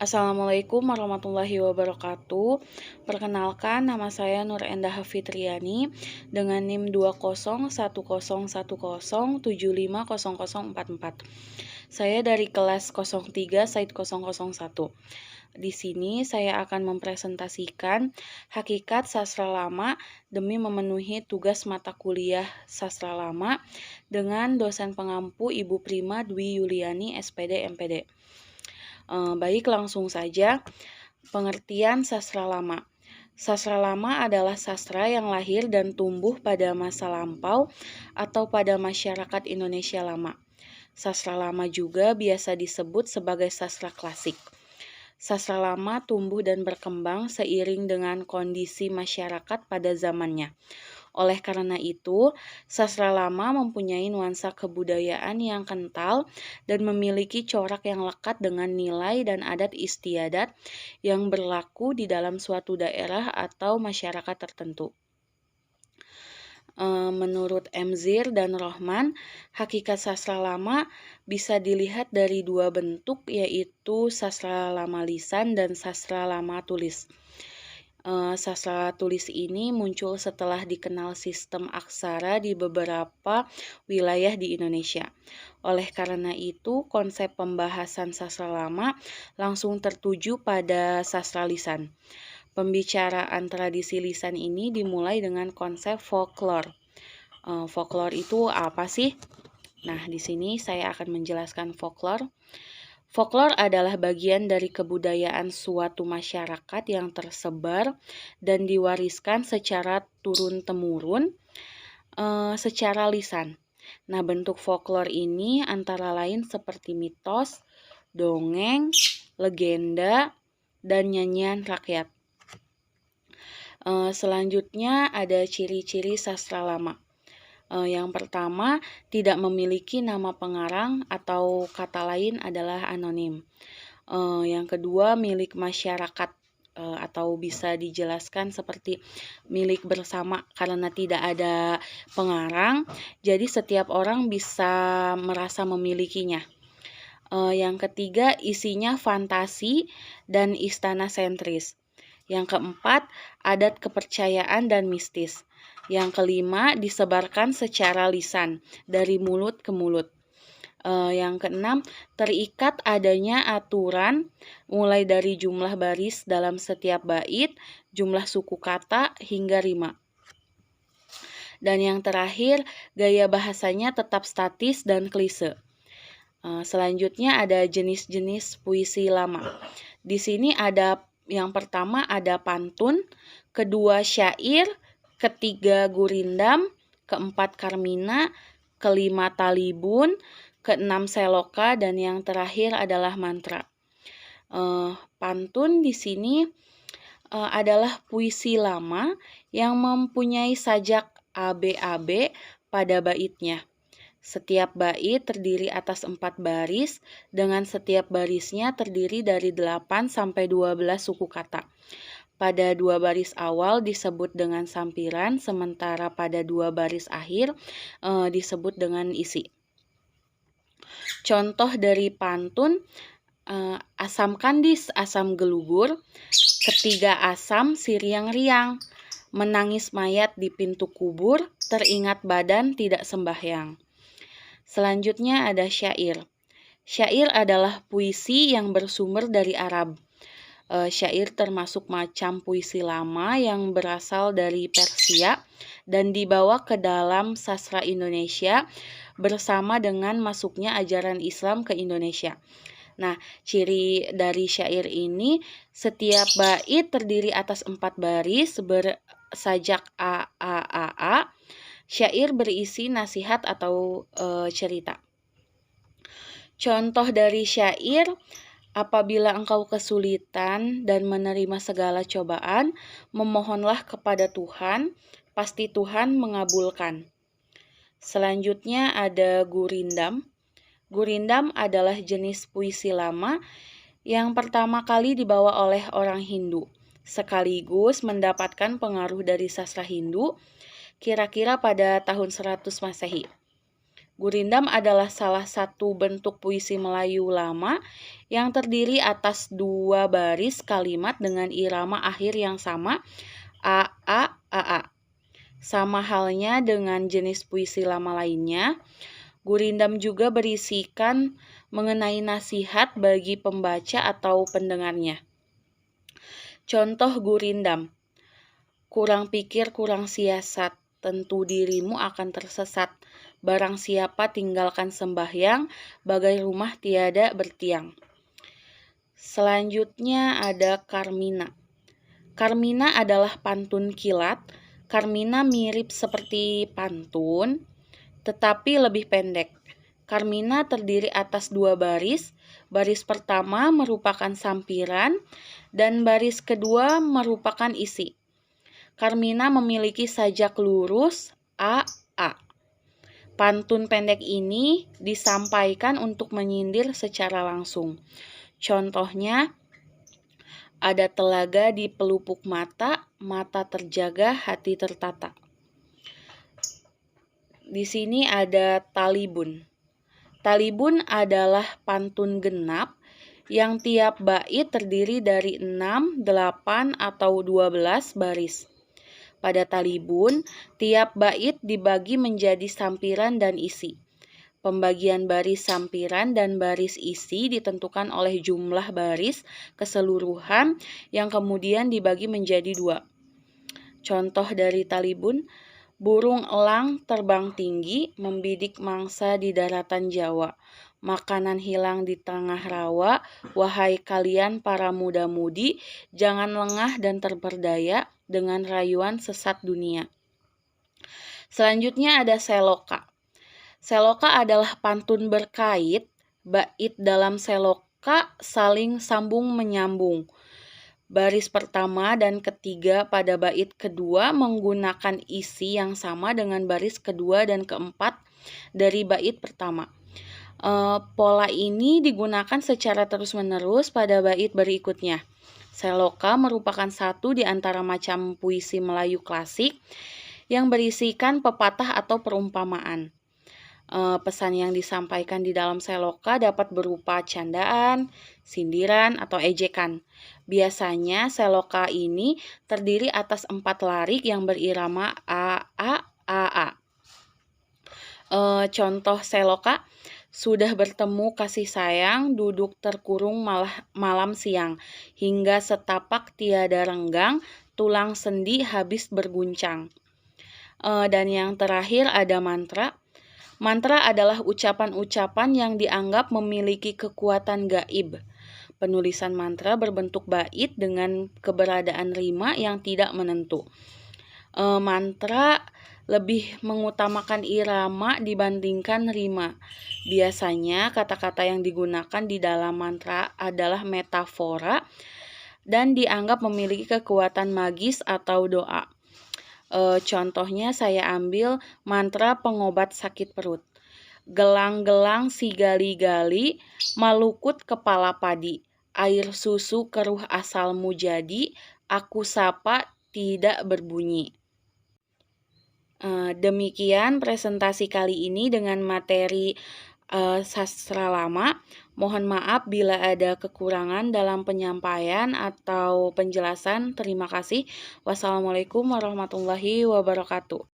Assalamualaikum warahmatullahi wabarakatuh. Perkenalkan, nama saya Nur Endah Fitriani dengan NIM 2010107500044. Saya dari kelas 03 Said 001. Di sini saya akan mempresentasikan hakikat sastra lama demi memenuhi tugas mata kuliah sastra lama dengan dosen pengampu Ibu Prima Dwi Yuliani SPD MPD. Baik, langsung saja. Pengertian sastra lama. Sastra lama adalah sastra yang lahir dan tumbuh pada masa lampau atau pada masyarakat Indonesia lama. Sastra lama juga biasa disebut sebagai sastra klasik. Sastra lama tumbuh dan berkembang seiring dengan kondisi masyarakat pada zamannya. Oleh karena itu, sastra lama mempunyai nuansa kebudayaan yang kental dan memiliki corak yang lekat dengan nilai dan adat istiadat yang berlaku di dalam suatu daerah atau masyarakat tertentu. Menurut Emzir dan Rohman, hakikat sastra lama bisa dilihat dari dua bentuk, yaitu sastra lama lisan dan sastra lama tulis. Sastra tulis ini muncul setelah dikenal sistem aksara di beberapa wilayah di Indonesia. Oleh karena itu, konsep pembahasan sastra lama langsung tertuju pada sastra lisan. Pembicaraan tradisi lisan ini dimulai dengan konsep folklore. Folklore itu apa sih? Nah, di sini saya akan menjelaskan folklore. Folklore adalah bagian dari kebudayaan suatu masyarakat yang tersebar dan diwariskan secara turun-temurun secara lisan. Nah, bentuk folklore ini antara lain seperti mitos, dongeng, legenda, dan nyanyian rakyat. Selanjutnya ada ciri-ciri sastra lama. Yang pertama, tidak memiliki nama pengarang atau kata lain adalah anonim. Yang kedua, milik masyarakat atau bisa dijelaskan seperti milik bersama karena tidak ada pengarang, jadi setiap orang bisa merasa memilikinya. Yang ketiga, isinya fantasi dan istana sentris. Yang keempat, adat kepercayaan dan mistis. Yang kelima, disebarkan secara lisan, dari mulut ke mulut. Yang keenam, terikat adanya aturan mulai dari jumlah baris dalam setiap bait, jumlah suku kata, hingga rima. Dan yang terakhir, gaya bahasanya tetap statis dan klise. Selanjutnya ada jenis-jenis puisi lama. Di sini ada yang pertama ada pantun, kedua syair, ketiga gurindam, keempat karmina, kelima talibun, keenam seloka, dan yang terakhir adalah mantra. Pantun di sini adalah puisi lama yang mempunyai sajak ABAB pada baitnya. Setiap bait terdiri atas 4 baris, dengan setiap barisnya terdiri dari 8 sampai 12 suku kata. Pada 2 baris awal disebut dengan sampiran, sementara pada 2 baris akhir disebut dengan isi. Contoh dari pantun, asam kandis, asam gelugur, ketiga asam si riang-riang, menangis mayat di pintu kubur, teringat badan tidak sembahyang. Selanjutnya ada syair. Syair adalah puisi yang bersumber dari Arab. Syair termasuk macam puisi lama yang berasal dari Persia dan dibawa ke dalam sastra Indonesia bersama dengan masuknya ajaran Islam ke Indonesia. Nah, ciri dari syair ini, setiap bait terdiri atas 4 baris bersajak A. Syair berisi nasihat atau cerita. Contoh dari syair, apabila engkau kesulitan dan menerima segala cobaan, memohonlah kepada Tuhan, pasti Tuhan mengabulkan. Selanjutnya ada gurindam. Gurindam adalah jenis puisi lama yang pertama kali dibawa oleh orang Hindu, sekaligus mendapatkan pengaruh dari sastra Hindu, kira-kira pada tahun 100 Masehi. Gurindam adalah salah satu bentuk puisi Melayu lama yang terdiri atas 2 baris kalimat dengan irama akhir yang sama, a a a a. Sama halnya dengan jenis puisi lama lainnya, Gurindam juga berisikan mengenai nasihat bagi pembaca atau pendengarnya. Contoh Gurindam, kurang pikir, kurang siasat, tentu dirimu akan tersesat. Barang siapa tinggalkan sembahyang, bagai rumah tiada bertiang. Selanjutnya ada Karmina. Karmina adalah pantun kilat. Karmina mirip seperti pantun, tetapi lebih pendek. Karmina terdiri atas 2 baris. Baris pertama merupakan sampiran dan baris kedua merupakan isi. Karmina memiliki sajak lurus a a. Pantun pendek ini disampaikan untuk menyindir secara langsung. Contohnya, ada telaga di pelupuk mata, mata terjaga, hati tertata. Di sini ada talibun. Talibun adalah pantun genap yang tiap bait terdiri dari 6, 8, atau 12 baris. Pada talibun, tiap bait dibagi menjadi sampiran dan isi. Pembagian baris sampiran dan baris isi ditentukan oleh jumlah baris keseluruhan yang kemudian dibagi menjadi 2. Contoh dari talibun, burung elang terbang tinggi, membidik mangsa di daratan Jawa. Makanan hilang di tengah rawa, wahai kalian para muda-mudi, jangan lengah dan terperdaya dengan rayuan sesat dunia. Selanjutnya ada seloka. Seloka adalah pantun berkait, bait dalam seloka saling sambung menyambung. Baris pertama dan ketiga pada bait kedua menggunakan isi yang sama dengan baris kedua dan keempat dari bait pertama. Pola ini digunakan secara terus-menerus pada bait berikutnya. Seloka merupakan satu di antara macam puisi Melayu klasik yang berisikan pepatah atau perumpamaan. Pesan yang disampaikan di dalam seloka dapat berupa candaan, sindiran, atau ejekan. Biasanya seloka ini terdiri atas 4 larik yang berirama a a a a. Contoh seloka, sudah bertemu kasih sayang, duduk terkurung malam siang, hingga setapak tiada renggang, tulang sendi habis berguncang. Dan yang terakhir ada mantra. Mantra adalah ucapan-ucapan yang dianggap memiliki kekuatan gaib. Penulisan mantra berbentuk bait dengan keberadaan rima yang tidak menentu. Mantra lebih mengutamakan irama dibandingkan rima. Biasanya kata-kata yang digunakan di dalam mantra adalah metafora dan dianggap memiliki kekuatan magis atau doa. Contohnya saya ambil mantra pengobat sakit perut. Gelang-gelang si gali-gali, malukut kepala padi. Air susu keruh asalmu jadi, aku sapa tidak berbunyi. Demikian presentasi kali ini dengan materi sastra lama. Mohon maaf bila ada kekurangan dalam penyampaian atau penjelasan. Terima kasih. Wassalamualaikum warahmatullahi wabarakatuh.